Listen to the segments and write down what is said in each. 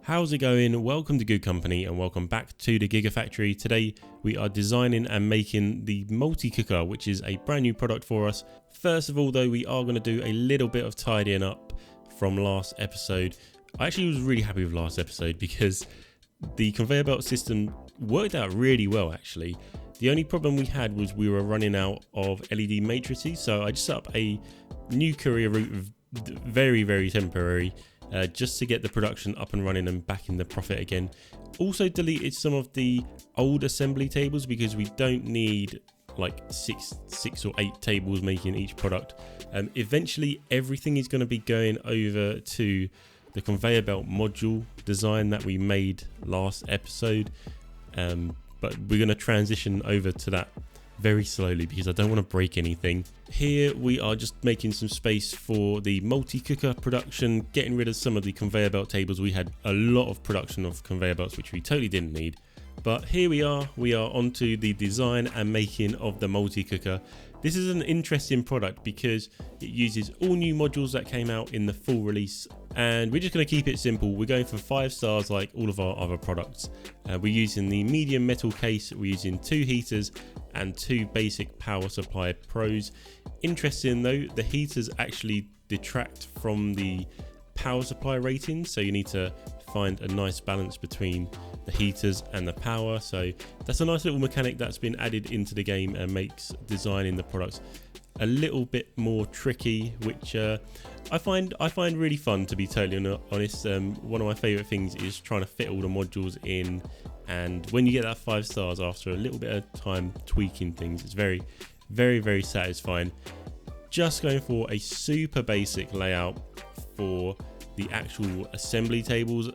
How's it going? Welcome to Good Company and welcome back to the Gigafactory. Today we are designing and making the multi-cooker, which is a brand new product for us. First of all though, we are going to do a little bit of tidying up from last episode. I actually was really happy with last episode because the conveyor belt system worked out really well actually. The only problem we had was we were running out of LED matrices, so I just set up a new courier route, very temporary, just to get the production up and running and back in the profit again. Also deleted some of the old assembly tables because we don't need like six or eight tables making each product. Eventually everything is going to be going over to the conveyor belt module design that we made last episode, but we're going to transition over to that very slowly because I don't want to break anything. Here we are just making some space for the multi-cooker production, getting rid of some of the conveyor belt tables. We had a lot of production of conveyor belts which we totally didn't need. But here we are onto the design and making of the multi-cooker. This is an interesting product because it uses all new modules that came out in the full release, and we're just going to keep it simple. We're going for 5 stars like all of our other products. We're using the medium metal case, we're using 2 heaters and 2 basic power supply pros. Interesting though, the heaters actually detract from the power supply rating, so you need to find a nice balance between the heaters and the power. So that's a nice little mechanic that's been added into the game and makes designing the products a little bit more tricky, which I find really fun, to be totally honest. One of my favorite things is trying to fit all the modules in, and when you get that 5 stars after a little bit of time tweaking things, it's very satisfying. Just going for a super basic layout for the actual assembly tables.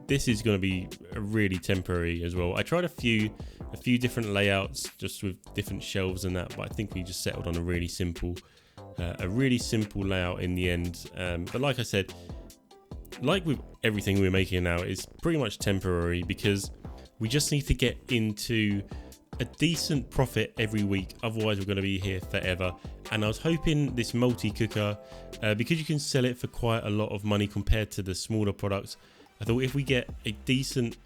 This is going to be really temporary as well. I tried a few different layouts just with different shelves and that, but I think we just settled on a really simple layout in the end. But like I said, like with everything we're making now, it's pretty much temporary because we just need to get into a decent profit every week, otherwise we're going to be here forever. And I was hoping this multi-cooker, because you can sell it for quite a lot of money compared to the smaller products, I thought if we get a decent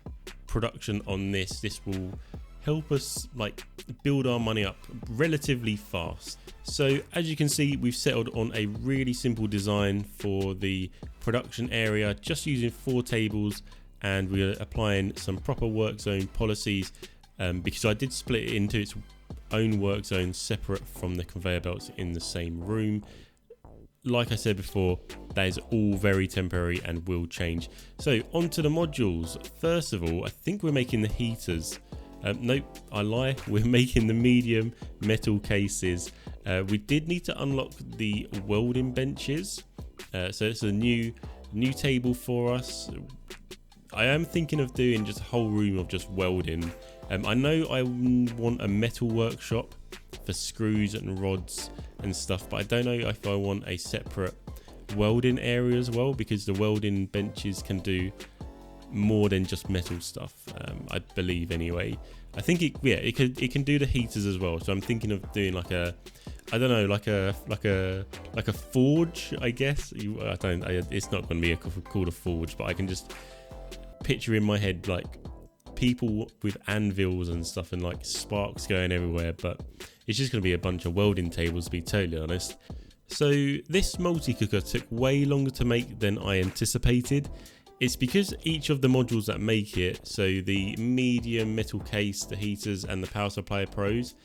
production on this will help us like build our money up relatively fast. So as you can see, we've settled on a really simple design for the production area, just using 4 tables, and we're applying some proper work zone policies, because I did split it into its own work zone separate from the conveyor belts in the same room. Like I said before, that is all very temporary and will change. So onto the modules. First of all, I think we're making the heaters. Nope, I lie. We're making the medium metal cases. We did need to unlock the welding benches. So it's a new table for us. I am thinking of doing just a whole room of just welding. I know I want a metal workshop for screws and rods and stuff, but I don't know if I want a separate welding area as well, because the welding benches can do more than just metal stuff, I believe anyway. I think it can do the heaters as well, so I'm thinking of doing like a, I don't know, like a forge, I guess. It's not going to be called a forge, but I can just picture in my head like people with anvils and stuff and like sparks going everywhere, but it's just going to be a bunch of welding tables, to be totally honest. So this multi-cooker took way longer to make than I anticipated. It's because each of the modules that make it, so the medium metal case, the heaters and the power supply pros,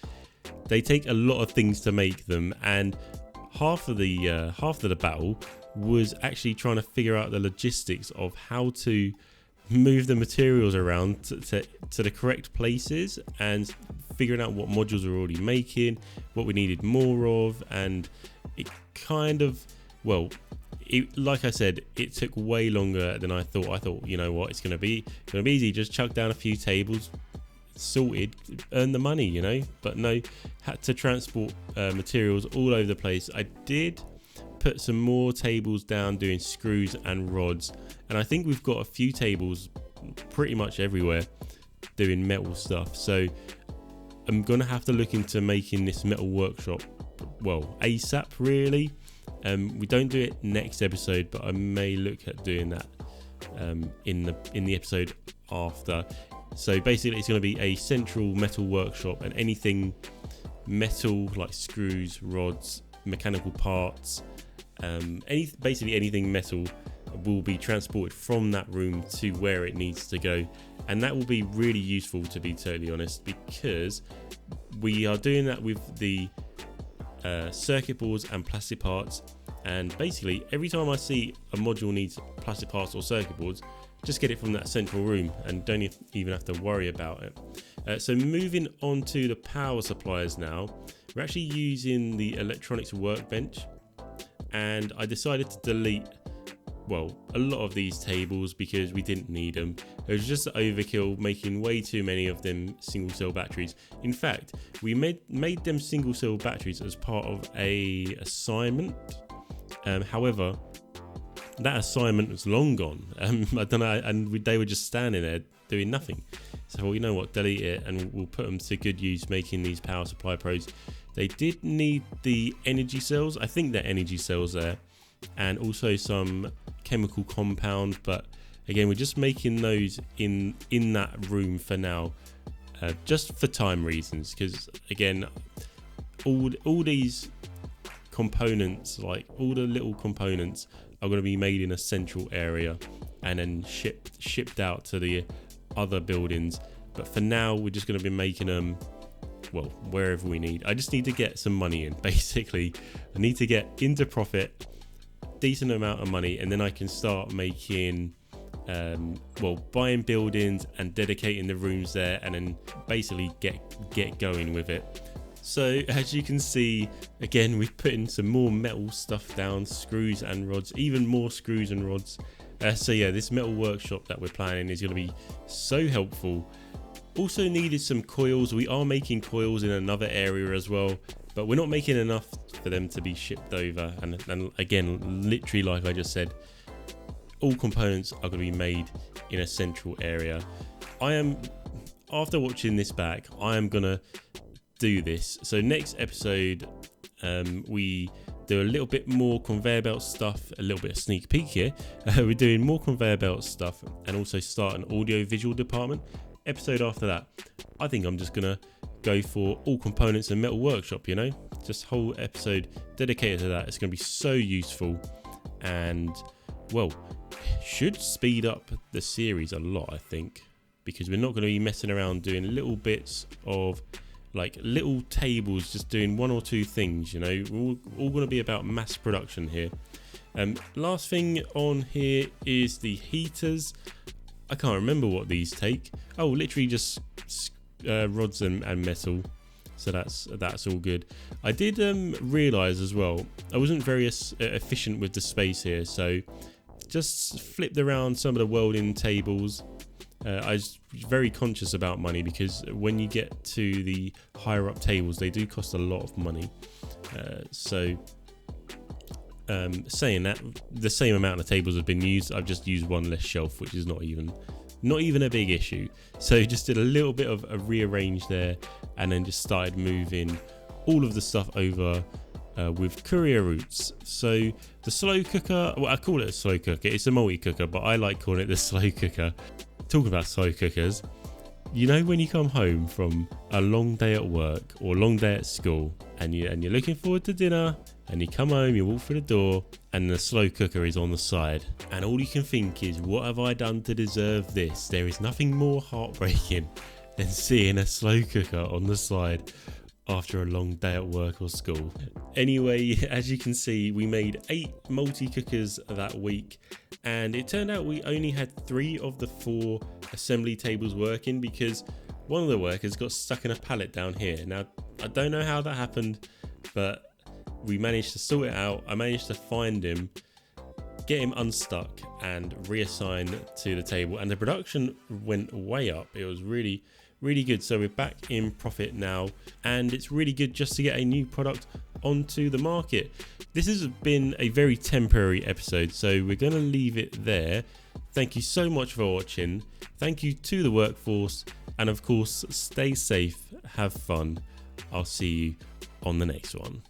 they take a lot of things to make them, and half of the battle was actually trying to figure out the logistics of how to move the materials around to the correct places, and figuring out what modules we're already making, what we needed more of, and it kind of, well, like I said, it took way longer than I thought. I thought, you know what, it's gonna be easy, just chuck down a few tables, sorted, earn the money, you know. But no, had to transport materials all over the place. I did put some more tables down doing screws and rods, and I think we've got a few tables pretty much everywhere doing metal stuff. So I'm gonna have to look into making this metal workshop, well, ASAP really. We don't do it next episode, but I may look at doing that in the episode after. So basically it's going to be a central metal workshop, and anything metal like screws, rods, mechanical parts, basically anything metal will be transported from that room to where it needs to go. And that will be really useful, to be totally honest, because we are doing that with the circuit boards and plastic parts. And basically every time I see a module needs plastic parts or circuit boards, just get it from that central room and don't even have to worry about it. So moving on to the power supplies now, we're actually using the electronics workbench, and I decided to delete a lot of these tables because we didn't need them. It was just overkill, making way too many of them single cell batteries. In fact, we made them single cell batteries as part of a assignment. However, that assignment was long gone. I don't know, and they were just standing there doing nothing. So well, you know what, delete it, and we'll put them to good use making these power supply pros. They did need the energy cells. I think they're energy cells there, and also some chemical compound, but again, we're just making those in that room for now, just for time reasons, because again, all these components, like all the little components, are going to be made in a central area and then shipped out to the other buildings. But for now, we're just going to be making them wherever we need. I just need to get some money in, basically. I need to get into profit, decent amount of money, and then I can start making buying buildings and dedicating the rooms there, and then basically get going with it. So as you can see, again, we've put in some more metal stuff down, screws and rods, even more screws and rods. So yeah, this metal workshop that we're planning is going to be so helpful. Also needed some coils. We are making coils in another area as well, but we're not making enough for them to be shipped over. And again, literally like I just said, all components are going to be made in a central area. After watching this back, I am going to do this. So next episode, we do a little bit more conveyor belt stuff, a little bit of sneak peek here. We're doing more conveyor belt stuff and also start an audio visual department. Episode after that, I think I'm just gonna go for all components and metal workshop, just whole episode dedicated to that. It's gonna be so useful, and should speed up the series a lot, I think, because we're not going to be messing around doing little bits of like little tables, just doing one or two things. We're all going to be about mass production here. Last thing on here is the heaters. I can't remember what these take. Oh, literally just rods and metal. So that's all good. I did realise as well, I wasn't very efficient with the space here, so just flipped around some of the welding tables. I was very conscious about money, because when you get to the higher up tables, they do cost a lot of money. Saying that, the same amount of tables have been used. I've just used one less shelf, which is not even a big issue. So just did a little bit of a rearrange there, and then just started moving all of the stuff over with courier routes. So the slow cooker, I call it a slow cooker. It's a multi-cooker, but I like calling it the slow cooker. Talk about slow cookers. When you come home from a long day at work or a long day at school, and you're looking forward to dinner, and you come home, you walk through the door, and the slow cooker is on the side, and all you can think is, what have I done to deserve this? There is nothing more heartbreaking than seeing a slow cooker on the side after a long day at work or school. Anyway, as you can see, we made 8 multi-cookers that week, and it turned out we only had 3 of the 4 assembly tables working, because one of the workers got stuck in a pallet down here. Now, I don't know how that happened, but we managed to sort it out. I managed to find him, get him unstuck, and reassign to the table, and the production went way up. It was really good. So we're back in profit now, and it's really good just to get a new product onto the market. This has been a very temporary episode, so we're going to leave it there. Thank you so much for watching. Thank you to the workforce, and of course, stay safe, have fun. I'll see you on the next one.